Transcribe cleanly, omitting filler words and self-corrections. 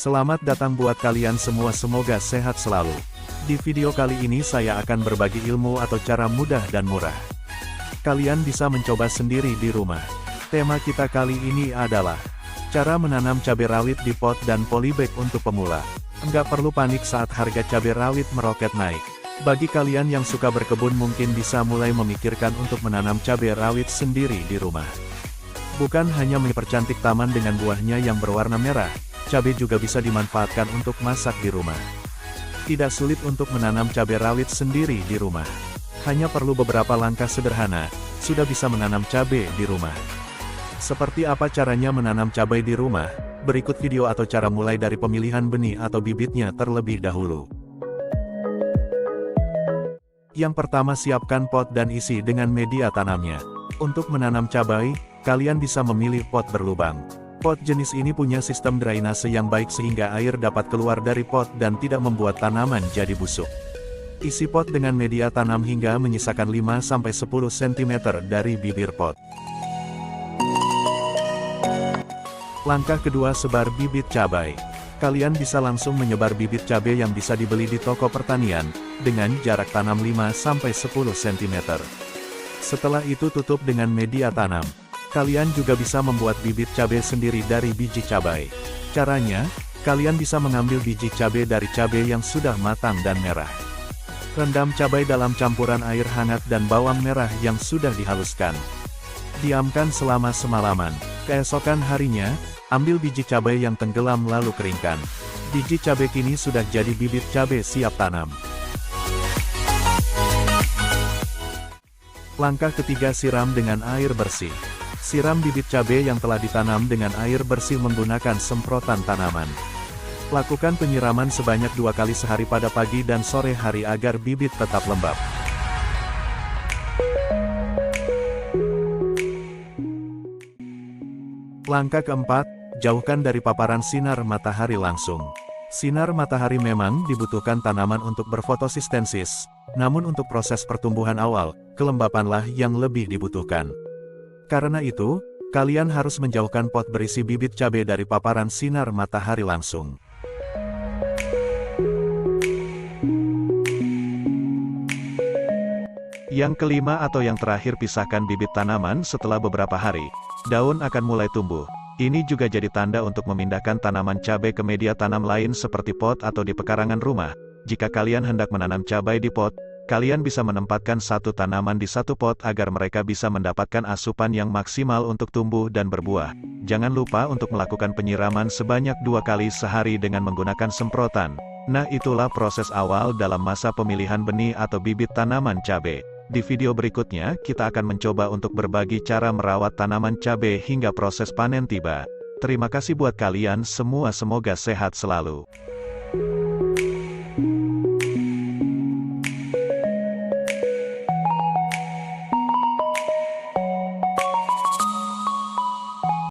Selamat datang buat kalian semua, semoga sehat selalu. Di video kali ini saya akan berbagi ilmu atau cara mudah dan murah. Kalian bisa mencoba sendiri di rumah. Tema kita kali ini adalah cara menanam cabai rawit di pot dan polybag untuk pemula. Enggak perlu panik saat harga cabai rawit meroket naik. Bagi kalian yang suka berkebun mungkin bisa mulai memikirkan untuk menanam cabai rawit sendiri di rumah. Bukan hanya mempercantik taman dengan buahnya yang berwarna merah, cabai juga bisa dimanfaatkan untuk masak di rumah. Tidak sulit untuk menanam cabai rawit sendiri di rumah. Hanya perlu beberapa langkah sederhana, sudah bisa menanam cabai di rumah. Seperti apa caranya menanam cabai di rumah? Berikut video atau cara mulai dari pemilihan benih atau bibitnya terlebih dahulu. Yang pertama, siapkan pot dan isi dengan media tanamnya. Untuk menanam cabai, kalian bisa memilih pot berlubang. Pot jenis ini punya sistem drainase yang baik sehingga air dapat keluar dari pot dan tidak membuat tanaman jadi busuk. Isi pot dengan media tanam hingga menyisakan 5-10 cm dari bibir pot. Langkah kedua, sebar bibit cabai. Kalian bisa langsung menyebar bibit cabai yang bisa dibeli di toko pertanian, dengan jarak tanam 5-10 cm. Setelah itu tutup dengan media tanam. Kalian juga bisa membuat bibit cabai sendiri dari biji cabai. Caranya, kalian bisa mengambil biji cabai dari cabai yang sudah matang dan merah. Rendam cabai dalam campuran air hangat dan bawang merah yang sudah dihaluskan. Diamkan selama semalaman. Keesokan harinya, ambil biji cabai yang tenggelam lalu keringkan. Biji cabai kini sudah jadi bibit cabai siap tanam. Langkah ketiga, siram dengan air bersih. Siram bibit cabai yang telah ditanam dengan air bersih menggunakan semprotan tanaman. Lakukan penyiraman sebanyak 2 kali sehari pada pagi dan sore hari agar bibit tetap lembab. Langkah keempat, jauhkan dari paparan sinar matahari langsung. Sinar matahari memang dibutuhkan tanaman untuk berfotosintesis, namun untuk proses pertumbuhan awal, kelembapanlah yang lebih dibutuhkan. Karena itu, kalian harus menjauhkan pot berisi bibit cabai dari paparan sinar matahari langsung. Yang kelima atau yang terakhir, pisahkan bibit tanaman setelah beberapa hari. Daun akan mulai tumbuh. Ini juga jadi tanda untuk memindahkan tanaman cabai ke media tanam lain seperti pot atau di pekarangan rumah. Jika kalian hendak menanam cabai di pot, kalian bisa menempatkan satu tanaman di satu pot agar mereka bisa mendapatkan asupan yang maksimal untuk tumbuh dan berbuah. Jangan lupa untuk melakukan penyiraman sebanyak 2 kali sehari dengan menggunakan semprotan. Nah, itulah proses awal dalam masa pemilihan benih atau bibit tanaman cabai. Di video berikutnya, kita akan mencoba untuk berbagi cara merawat tanaman cabai hingga proses panen tiba. Terima kasih buat kalian semua, semoga sehat selalu.